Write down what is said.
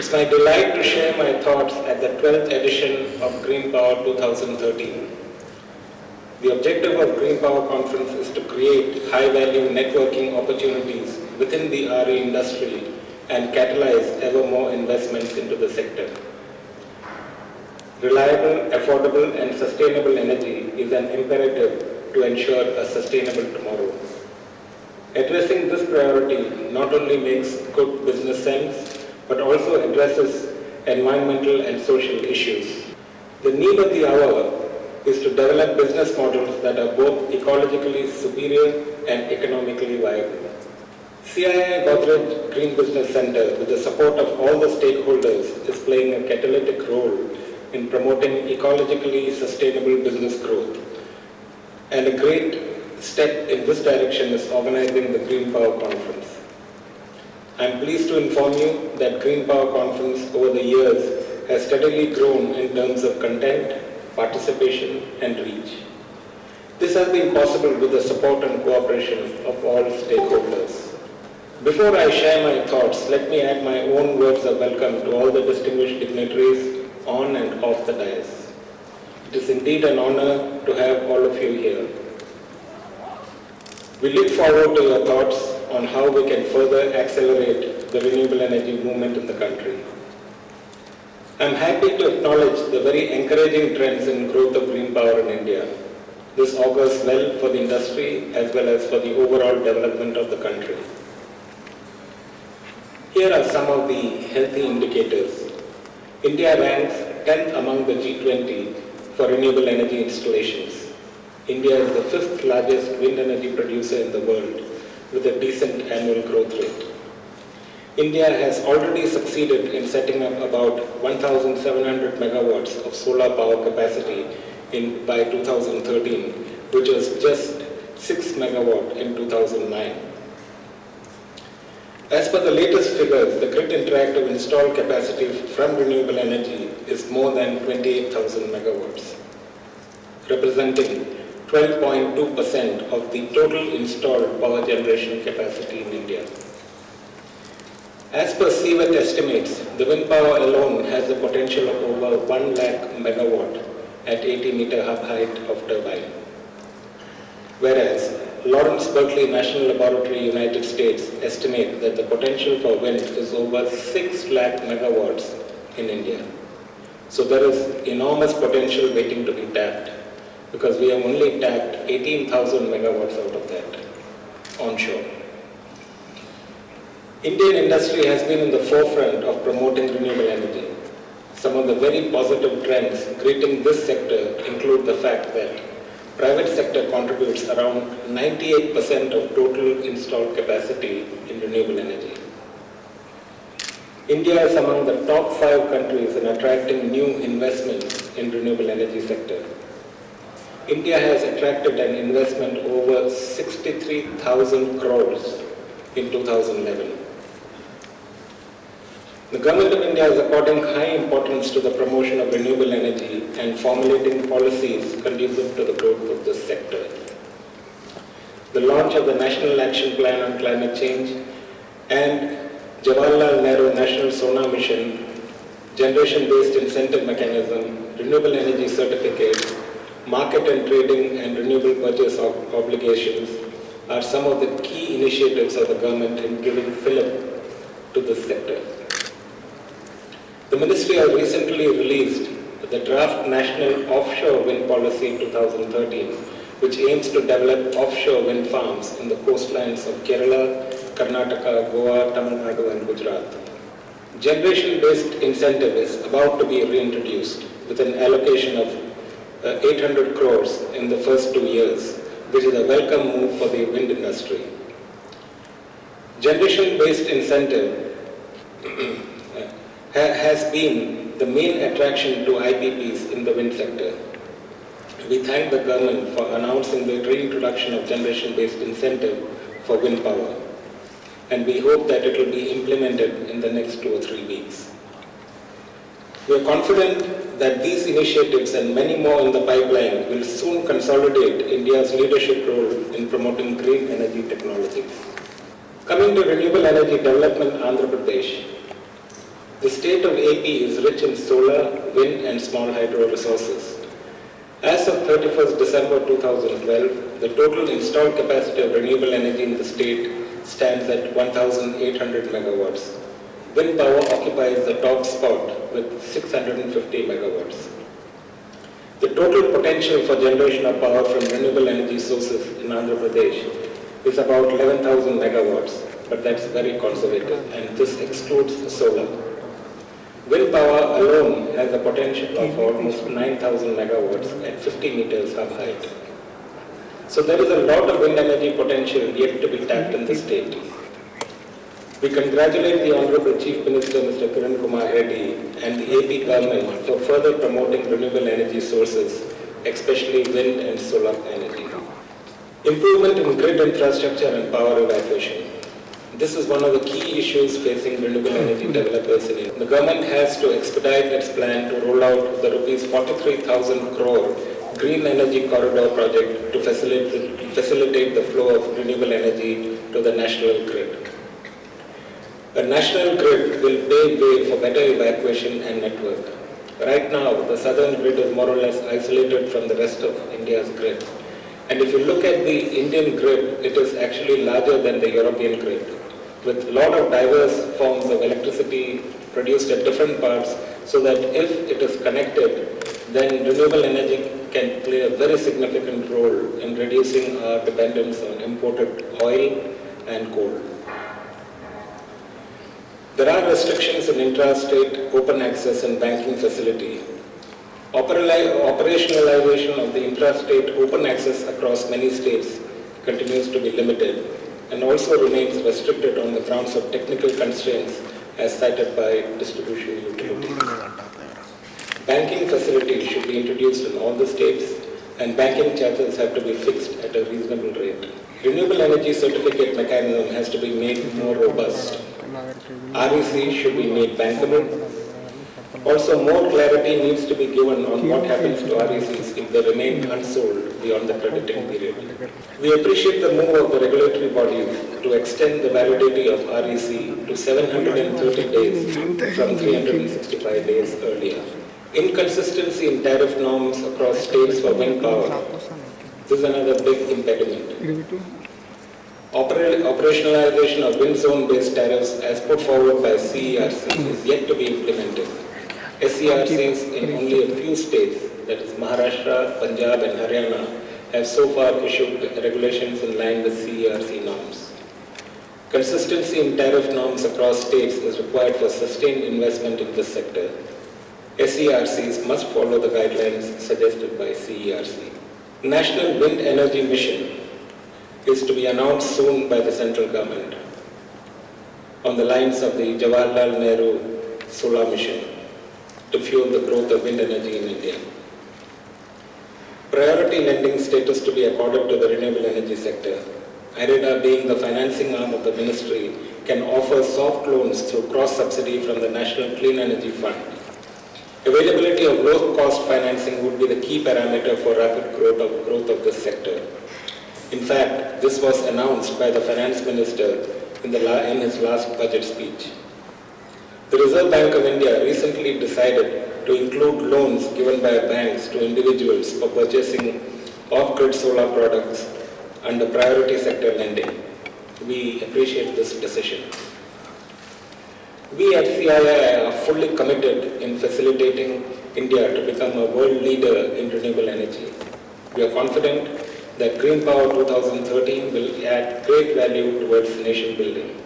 It's my delight to share my thoughts at the 12th edition of Green Power 2013. The objective of Green Power Conference is to create high-value networking opportunities within the RE industry and catalyze ever more investments into the sector. Reliable, affordable and sustainable energy is an imperative to ensure a sustainable tomorrow. Addressing this priority not only makes good business sense, but also addresses environmental and social issues. The need of the hour is to develop business models that are both ecologically superior and economically viable. CII Godrej Green Business Center, with the support of all the stakeholders, is playing a catalytic role in promoting ecologically sustainable business growth. And a great step in this direction is organizing the Green Power Conference. I am pleased to inform you that Green Power Conference over the years has steadily grown in terms of content, participation and reach. This has been possible with the support and cooperation of all stakeholders. Before I share my thoughts, let me add my own words of welcome to all the distinguished dignitaries on and off the dais. It is indeed an honor to have all of you here. We look forward to your thoughts on how we can further accelerate the renewable energy movement in the country. I am happy to acknowledge the very encouraging trends in growth of green power in India. This augurs well for the industry as well as for the overall development of the country. Here are some of the healthy indicators. India ranks 10th among the G20 for renewable energy installations. India is the 5th largest wind energy producer in the world with a decent annual growth rate. India has already succeeded in setting up about 1,700 megawatts of solar power capacity by 2013, which was just 6 megawatt in 2009. As per the latest figures, the grid interactive installed capacity from renewable energy is more than 28,000 megawatts, representing 12.2% of the total installed power generation capacity in India. As per CWET estimates, the wind power alone has the potential of over 1 lakh megawatt at 80-meter height of turbine. Whereas Lawrence Berkeley National Laboratory, United States estimate that the potential for wind is over 6 lakh megawatts in India. So there is enormous potential waiting to be tapped, because we have only tapped 18,000 megawatts out of that onshore. Indian industry has been in the forefront of promoting renewable energy. Some of the very positive trends greeting this sector include the fact that private sector contributes around 98% of total installed capacity in renewable energy. India is among the top 5 countries in attracting new investments in renewable energy sector. India has attracted an investment over 63,000 crores in 2011. The Government of India is according high importance to the promotion of renewable energy and formulating policies conducive to the growth of this sector. The launch of the National Action Plan on Climate Change and Jawaharlal Nehru National Solar Mission, generation-based incentive mechanism, renewable energy certificates, market and trading and renewable purchase obligations are some of the key initiatives of the government in giving fillip to this sector. The Ministry has recently released the Draft National Offshore Wind Policy 2013, which aims to develop offshore wind farms in the coastlines of Kerala, Karnataka, Goa, Tamil Nadu and Gujarat. Generation-based incentive is about to be reintroduced with an allocation of 800 crores in the first 2 years, which is a welcome move for the wind industry. Generation-based incentive has been the main attraction to IPPs in the wind sector. We thank the government for announcing the reintroduction of generation-based incentive for wind power, and we hope that it will be implemented in the next 2 or 3 weeks. We are confident that these initiatives and many more in the pipeline will soon consolidate India's leadership role in promoting green energy technologies. Coming to renewable energy development, Andhra Pradesh. The state of AP is rich in solar, wind and small hydro resources. As of 31st December 2012, the total installed capacity of renewable energy in the state stands at 1,800 megawatts. Wind power occupies the top spot with 650 megawatts. The total potential for generation of power from renewable energy sources in Andhra Pradesh is about 11,000 megawatts, but that's very conservative, and this excludes solar. Wind power alone has a potential of almost 9,000 megawatts at 50 meters hub height. So there is a lot of wind energy potential yet to be tapped in the state. We congratulate the Honorable Chief Minister Mr. Kiran Kumar Reddy and the AP government for further promoting renewable energy sources, especially wind and solar energy. Improvement in grid infrastructure and power evacuation. This is one of the key issues facing renewable energy developers in India. The government has to expedite its plan to roll out the rupees 43,000 crore Green Energy Corridor project to facilitate the flow of renewable energy to the national grid. The national grid will pave way for better evacuation and network. Right now, the southern grid is more or less isolated from the rest of India's grid. And if you look at the Indian grid, it is actually larger than the European grid, with a lot of diverse forms of electricity produced at different parts, so that if it is connected, then renewable energy can play a very significant role in reducing our dependence on imported oil and coal. There are restrictions in intrastate open access and banking facility. Operationalization of the intrastate open access across many states continues to be limited and also remains restricted on the grounds of technical constraints as cited by distribution utilities. Banking facilities should be introduced in all the states and banking charges have to be fixed at a reasonable rate. Renewable energy certificate mechanism has to be made more robust. REC should be made bankable. Also, more clarity needs to be given on what happens to RECs if they remain unsold beyond the crediting period. We appreciate the move of the regulatory bodies to extend the validity of REC to 730 days from 365 days earlier. Inconsistency in tariff norms across states for wind power. This is another big impediment. Operationalization of wind zone-based tariffs as put forward by CERC is yet to be implemented. SERCs in only a few states, that is Maharashtra, Punjab and Haryana, have so far issued regulations in line with CERC norms. Consistency in tariff norms across states is required for sustained investment in this sector. SERCs must follow the guidelines suggested by CERC. National Wind Energy Mission is to be announced soon by the central government on the lines of the Jawaharlal Nehru Solar Mission to fuel the growth of wind energy in India. Priority lending status to be accorded to the renewable energy sector. IREDA, being the financing arm of the ministry, can offer soft loans through cross-subsidy from the National Clean Energy Fund. Availability of low-cost financing would be the key parameter for rapid growth of this sector. In fact, this was announced by the Finance Minister in his last budget speech. The Reserve Bank of India recently decided to include loans given by banks to individuals for purchasing off-grid solar products under priority sector lending. We appreciate this decision. We at CII are fully committed in facilitating India to become a world leader in renewable energy. We are confident that Green Power 2013 will add great value towards nation building.